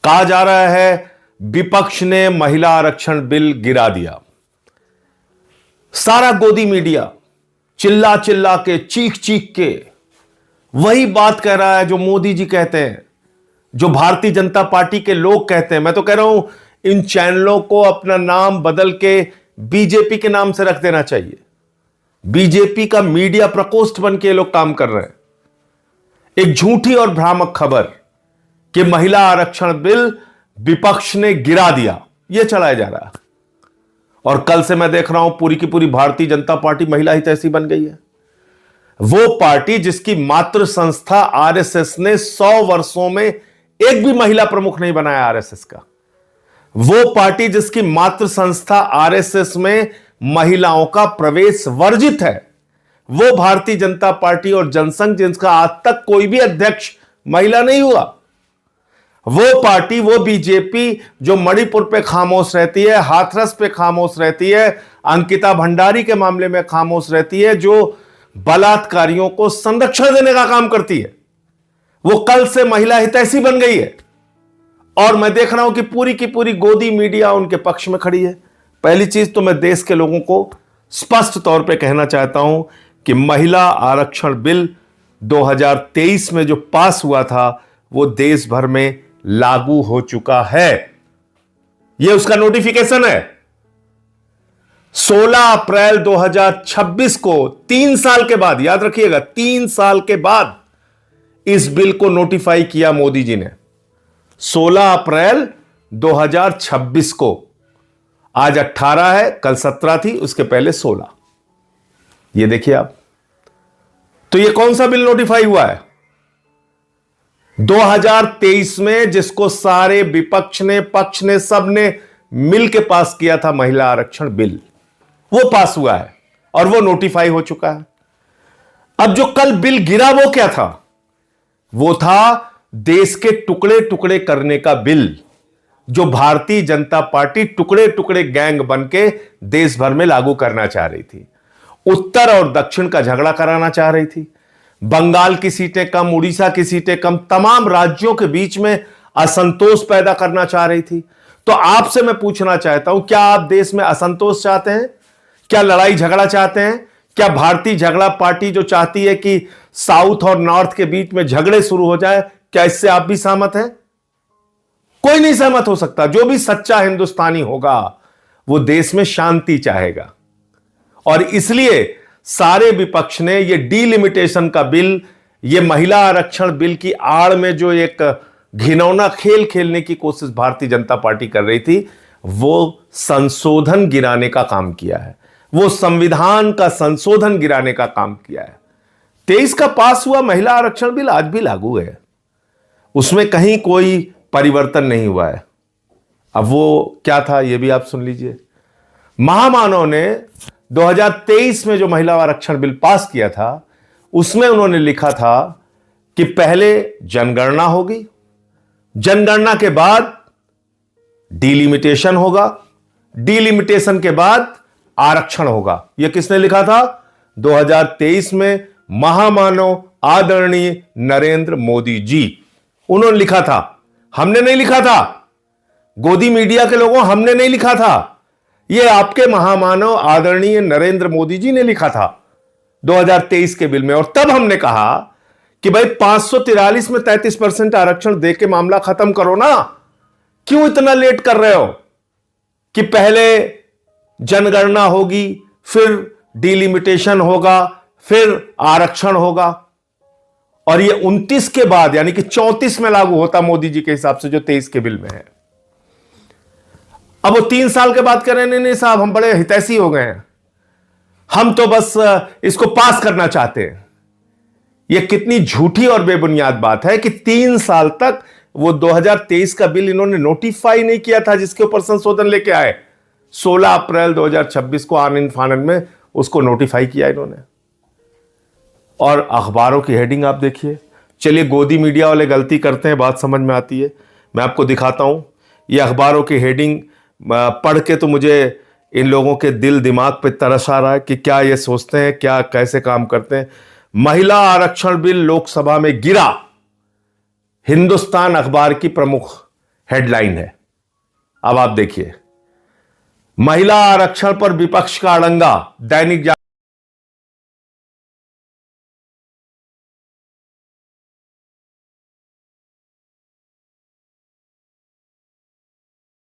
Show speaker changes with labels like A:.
A: कहा जा रहा है विपक्ष ने महिला आरक्षण बिल गिरा दिया। सारा गोदी मीडिया चिल्ला चिल्ला के, चीख चीख के वही बात कह रहा है जो मोदी जी कहते हैं, जो भारतीय जनता पार्टी के लोग कहते हैं। मैं तो कह रहा हूं इन चैनलों को अपना नाम बदल के बीजेपी के नाम से रख देना चाहिए। बीजेपी का मीडिया प्रकोष्ठ बन के ये लोग काम कर रहे हैं। एक झूठी और भ्रामक खबर कि महिला आरक्षण बिल विपक्ष ने गिरा दिया, यह चलाया जा रहा है। और कल से मैं देख रहा हूं पूरी की पूरी भारतीय जनता पार्टी महिला हितैषी बन गई है। वो पार्टी जिसकी मातृ संस्था आरएसएस ने 100 वर्षों में एक भी महिला प्रमुख नहीं बनाया आरएसएस का। वो पार्टी जिसकी मातृ संस्था आरएसएस में महिलाओं का प्रवेश वर्जित है। वो भारतीय जनता पार्टी और जनसंघ जिसका आज तक कोई भी अध्यक्ष महिला नहीं हुआ। वो पार्टी, वो बीजेपी जो मणिपुर पे खामोश रहती है, हाथरस पे खामोश रहती है, अंकिता भंडारी के मामले में खामोश रहती है, जो बलात्कारियों को संरक्षण देने का काम करती है, वो कल से महिला हितैषी बन गई है। और मैं देख रहा हूं कि पूरी की पूरी गोदी मीडिया उनके पक्ष में खड़ी है। पहली चीज तो मैं देश के लोगों को स्पष्ट तौर पे कहना चाहता हूं कि महिला आरक्षण बिल 2023 में जो पास हुआ था वो देश भर में लागू हो चुका है। यह उसका नोटिफिकेशन है। 16 अप्रैल 2026 को, 3 साल के बाद, याद रखिएगा 3 साल के बाद इस बिल को नोटिफाई किया मोदी जी ने। 16 अप्रैल 2026 को, आज 18 है, कल 17 थी, उसके पहले 16। ये देखिए आप, तो ये कौन सा बिल नोटिफाई हुआ है? 2023 में, जिसको सारे विपक्ष ने, पक्ष ने, सब ने मिल के पास किया था, महिला आरक्षण बिल, वो पास हुआ है और वो नोटिफाई हो चुका है। अब जो कल बिल गिरा वो क्या था? वो था देश के टुकड़े टुकड़े करने का बिल, जो भारतीय जनता पार्टी टुकड़े टुकड़े गैंग बन के देश भर में लागू करना चाह रही थी। उत्तर और दक्षिण का झगड़ा कराना चाह रही थी। बंगाल की सीटें कम, उड़ीसा की सीटें कम, तमाम राज्यों के बीच में असंतोष पैदा करना चाह रही थी। तो आपसे मैं पूछना चाहता हूं, क्या आप देश में असंतोष चाहते हैं? क्या लड़ाई झगड़ा चाहते हैं? क्या भारतीय झगड़ा पार्टी जो चाहती है कि साउथ और नॉर्थ के बीच में झगड़े शुरू हो जाए, क्या इससे आप भी सहमत हैं? कोई नहीं सहमत हो सकता। जो भी सच्चा हिंदुस्तानी होगा वो देश में शांति चाहेगा। और इसलिए सारे विपक्ष ने ये डीलिमिटेशन का बिल, ये महिला आरक्षण बिल की आड़ में जो एक घिनौना खेल खेलने की कोशिश भारतीय जनता पार्टी कर रही थी, वो संशोधन गिराने का काम किया है। वो संविधान का संशोधन गिराने का काम किया है। 23 का पास हुआ महिला आरक्षण बिल आज भी लागू है, उसमें कहीं कोई परिवर्तन नहीं हुआ है। अब वो क्या था ये भी आप सुन लीजिए। महामानव ने 2023 में जो महिला आरक्षण बिल पास किया था, उसमें उन्होंने लिखा था कि पहले जनगणना होगी, जनगणना के बाद डीलिमिटेशन होगा, डीलिमिटेशन के बाद आरक्षण होगा। यह किसने लिखा था? 2023 में महामानव आदरणीय नरेंद्र मोदी जी, उन्होंने लिखा था। हमने नहीं लिखा था, गोदी मीडिया के लोगों, हमने नहीं लिखा था। यह आपके महामानव आदरणीय नरेंद्र मोदी जी ने लिखा था 2023 के बिल में। और तब हमने कहा कि भाई 543 में 33% आरक्षण दे के मामला खत्म करो ना। क्यों इतना लेट कर रहे हो कि पहले जनगणना होगी, फिर डीलिमिटेशन होगा, फिर आरक्षण होगा, और ये 29 के बाद यानी कि 34 में लागू होता मोदी जी के हिसाब से, जो 23 के बिल में है। अब वो 3 साल के बाद कह रहे हैं नहीं साहब, हम बड़े हितैषी हो गए हैं, हम तो बस इसको पास करना चाहते हैं। यह कितनी झूठी और बेबुनियाद बात है कि 3 साल तक वो 2023 का बिल इन्होंने नोटिफाई नहीं किया था, जिसके ऊपर संशोधन लेके आए। 16 अप्रैल 2026 को आनन फानन में उसको नोटिफाई किया इन्होंने। और अखबारों की हेडिंग आप देखिए। चलिए, गोदी मीडिया वाले गलती करते हैं, बात समझ में आती है, मैं आपको दिखाता हूं। ये अखबारों की हेडिंग पढ़ के तो मुझे इन लोगों के दिल दिमाग पे तरस आ रहा है कि क्या ये सोचते हैं, क्या कैसे काम करते हैं। महिला आरक्षण बिल लोकसभा में गिरा, हिंदुस्तान अखबार की प्रमुख हेडलाइन है। अब आप देखिए, महिला आरक्षण पर विपक्ष का अड़ंगा, दैनिक